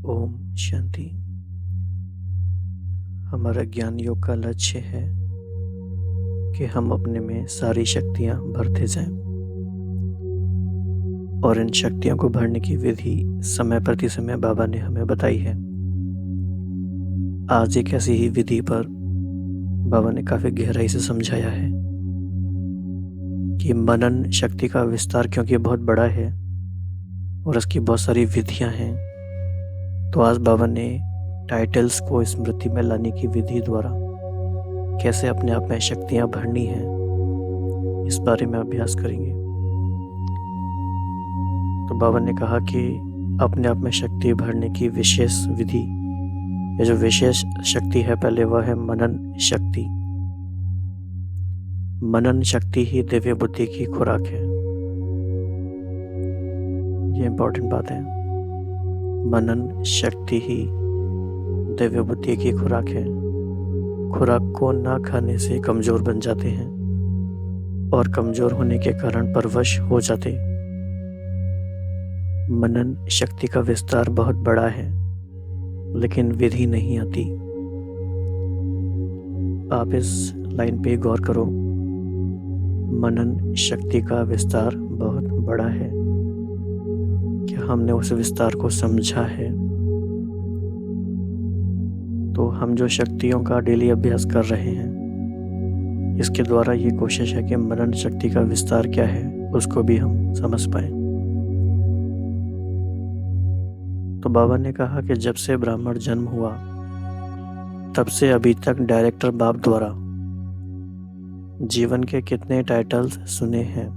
ओम शांति। हमारा ज्ञान योग का लक्ष्य है कि हम अपने में सारी शक्तियां भरते जाएं और इन शक्तियों को भरने की विधि समय प्रति समय बाबा ने हमें बताई है। आज एक ऐसी ही विधि पर बाबा ने काफी गहराई से समझाया है कि मनन शक्ति का विस्तार क्योंकि बहुत बड़ा है और उसकी बहुत सारी विधियां हैं, तो आज बाबा ने टाइटल्स को स्मृति में लाने की विधि द्वारा कैसे अपने आप में शक्तियां भरनी है, इस बारे में अभ्यास करेंगे। तो बाबा ने कहा कि अपने आप में शक्ति भरने की विशेष विधि, ये जो विशेष शक्ति है पहले वह है मनन शक्ति। मनन शक्ति ही दिव्य बुद्धि की खुराक है। ये इंपॉर्टेंट बात है। मनन शक्ति ही दिव्य बुद्धि की खुराक है। खुराक को ना खाने से कमजोर बन जाते हैं और कमजोर होने के कारण परवश हो जाते। मनन शक्ति का विस्तार बहुत बड़ा है, लेकिन विधि नहीं आती। आप इस लाइन पे गौर करो। मनन शक्ति का विस्तार बहुत बड़ा है। क्या हमने उस विस्तार को समझा है? तो हम जो शक्तियों का डेली अभ्यास कर रहे हैं, इसके द्वारा ये कोशिश है कि मनन शक्ति का विस्तार क्या है उसको भी हम समझ पाए। तो बाबा ने कहा कि जब से ब्राह्मण जन्म हुआ तब से अभी तक डायरेक्टर बाप द्वारा जीवन के कितने टाइटल्स सुने हैं।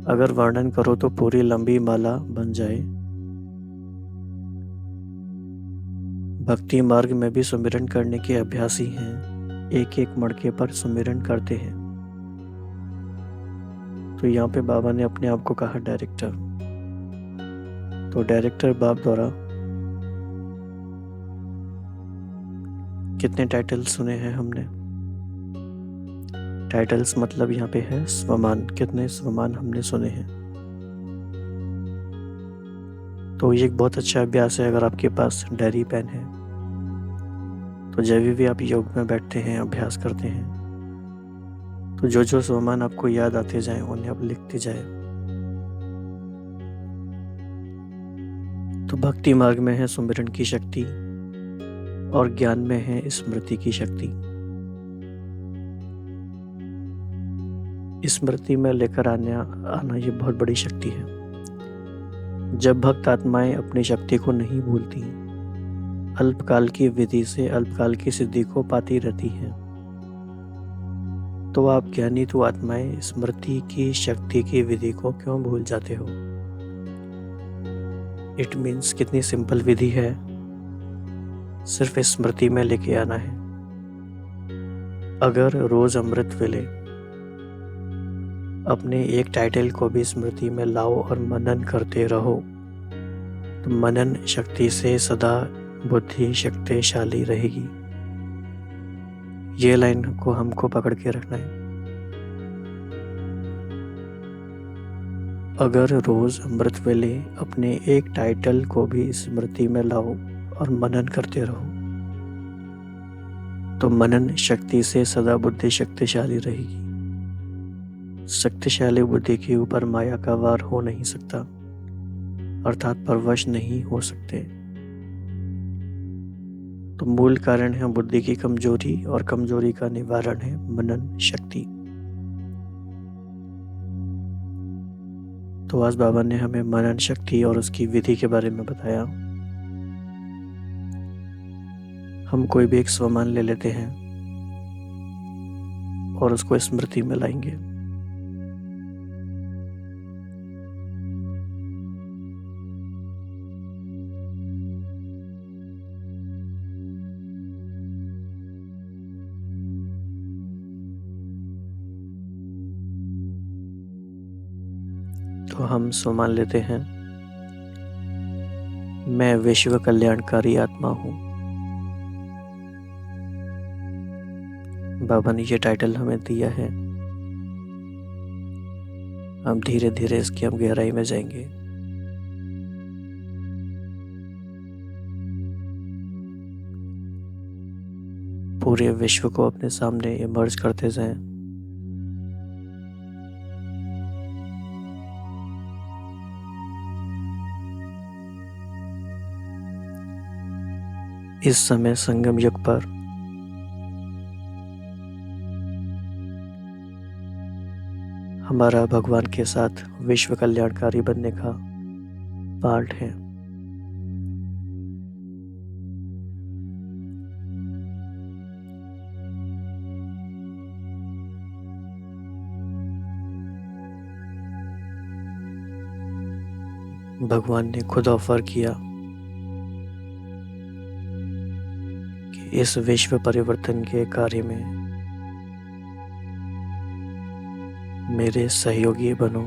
अगर वर्णन करो तो पूरी लंबी माला बन जाए। भक्ति मार्ग में भी सुमिरन करने के अभ्यासी हैं, एक एक मड़के पर सुमिरन करते हैं। तो यहाँ पे बाबा ने अपने आप को कहा डायरेक्टर। तो डायरेक्टर बाप द्वारा कितने टाइटल्स सुने हैं हमने? टाइटल्स मतलब यहाँ पे है स्वमान। कितने स्वमान हमने सुने हैं? तो ये एक बहुत अच्छा अभ्यास है। अगर आपके पास डायरी पेन है तो जब भी आप योग में बैठते हैं, अभ्यास करते हैं, तो जो जो स्वमान आपको याद आते जाएं उन्हें आप लिखते जाएं। तो भक्ति मार्ग में है सुमिरन की शक्ति और ज्ञान में है स्मृति की शक्ति। स्मृति में लेकर आना ये बहुत बड़ी शक्ति है। जब भक्त आत्माएं अपनी शक्ति को नहीं भूलती, अल्पकाल की विधि से अल्पकाल की सिद्धि को पाती रहती हैं, तो आप ज्ञानी तो आत्माएं स्मृति की शक्ति की विधि को क्यों भूल जाते हो? इट मीन्स कितनी सिंपल विधि है, सिर्फ स्मृति में लेके आना है। अगर रोज अमृत वेले अपने एक टाइटल को भी स्मृति में लाओ और मनन करते रहो, तो मनन शक्ति से सदा बुद्धि शक्तिशाली रहेगी। ये लाइन को हमको पकड़ के रखना है। अगर रोज अमृत वेले अपने एक टाइटल को भी स्मृति में लाओ और मनन करते रहो, तो मनन शक्ति से सदा बुद्धि शक्तिशाली रहेगी। शक्तिशाली बुद्धि के ऊपर माया का वार हो नहीं सकता, अर्थात परवश नहीं हो सकते। तो मूल कारण है बुद्धि की कमजोरी और कमजोरी का निवारण है मनन शक्ति। तो आज बाबा ने हमें मनन शक्ति और उसकी विधि के बारे में बताया। हम कोई भी एक स्वमान ले लेते हैं और उसको स्मृति में लाएंगे। तो हम स्वमान लेते हैं, मैं विश्व कल्याणकारी आत्मा हूँ। बाबा ने ये टाइटल हमें दिया है। हम धीरे धीरे इसकी हम गहराई में जाएंगे। पूरे विश्व को अपने सामने इमर्ज करते जाएं। इस समय संगम युग पर हमारा भगवान के साथ विश्व कल्याणकारी बनने का पार्ट है। भगवान ने खुद ऑफर किया कि इस विश्व परिवर्तन के कार्य में मेरे सहयोगी बनो।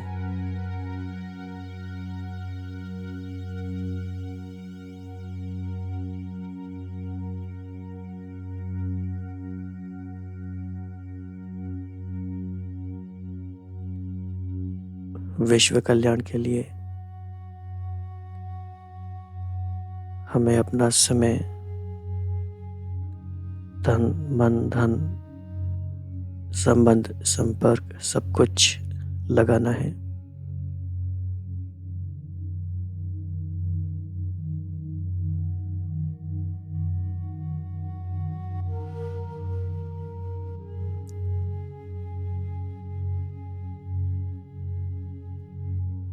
विश्व कल्याण के लिए हमें अपना समय, तन, मन, धन, संबंध, संपर्क सब कुछ लगाना है।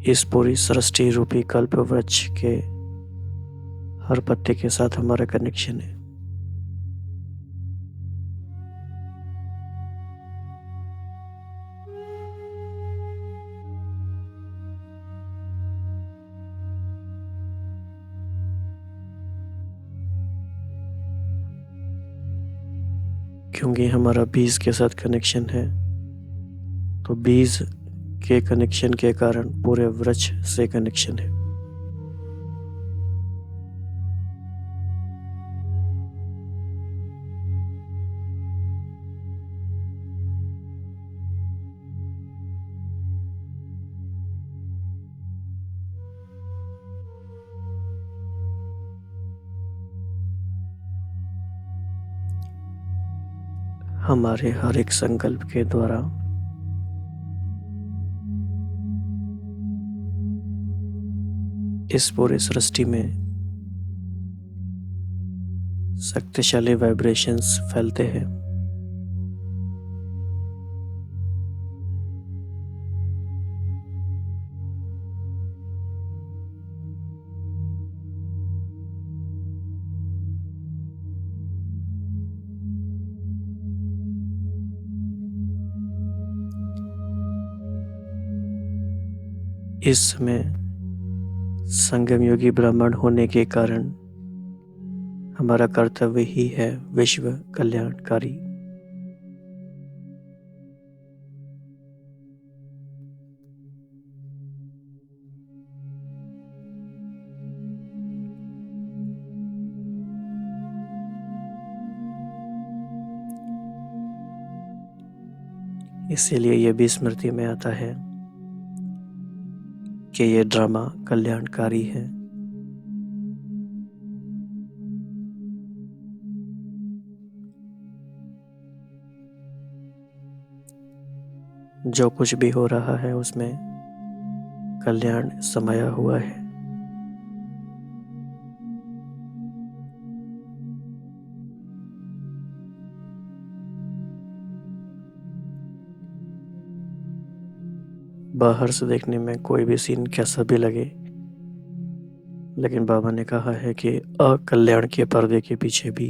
इस पूरी सृष्टि रूपी कल्प वृक्ष के हर पत्ते के साथ हमारा कनेक्शन है। क्योंकि हमारा बीज के साथ कनेक्शन है, तो बीज के कनेक्शन के कारण पूरे वृक्ष से कनेक्शन है। हमारे हर एक संकल्प के द्वारा इस पूरे सृष्टि में शक्तिशाली वाइब्रेशंस फैलते हैं। इस समय संगम योगी ब्राह्मण होने के कारण हमारा कर्तव्य ही है विश्व कल्याणकारी। इसीलिए यह भी स्मृति में आता है कि यह ड्रामा कल्याणकारी है। जो कुछ भी हो रहा है उसमें कल्याण समाया हुआ है। बाहर से देखने में कोई भी सीन कैसा भी लगे, लेकिन बाबा ने कहा है कि अकल्याण के पर्दे के पीछे भी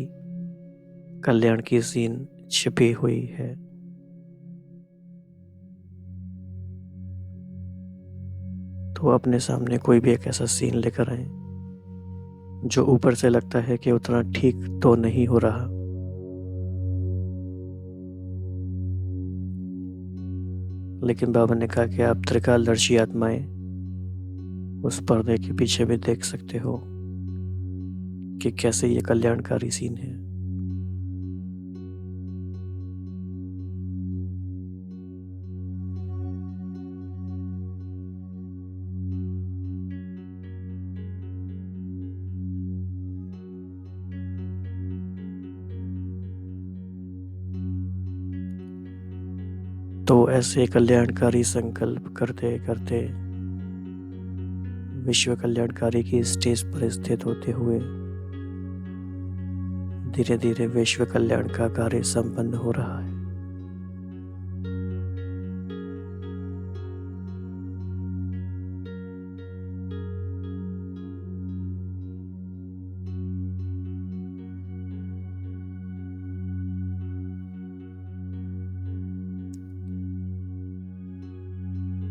कल्याण की सीन छिपी हुई है। तो अपने सामने कोई भी एक ऐसा सीन लेकर आए जो ऊपर से लगता है कि उतना ठीक तो नहीं हो रहा, लेकिन बाबा ने कहा कि आप त्रिकालदर्शी आत्माएं उस पर्दे के पीछे भी देख सकते हो कि कैसे ये कल्याणकारी सीन है। तो ऐसे कल्याणकारी संकल्प करते करते विश्व कल्याणकारी की स्टेज पर स्थित होते हुए धीरे धीरे विश्व कल्याण का कार्य संपन्न हो रहा है।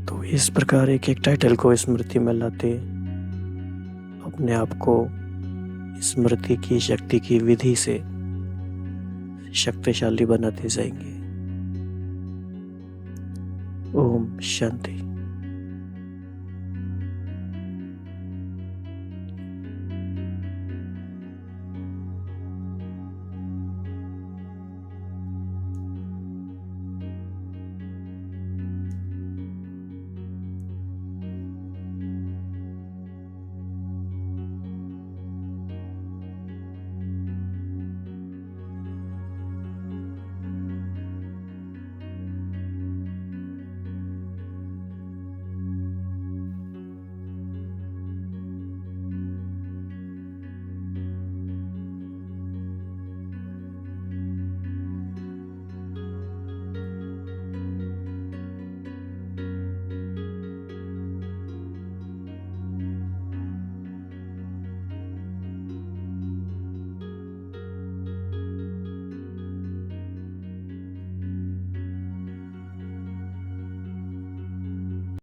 तो इस प्रकार एक एक टाइटल को स्मृति में लाते अपने आप को स्मृति की शक्ति की विधि से शक्तिशाली बनाते जाएंगे। ओम शांति।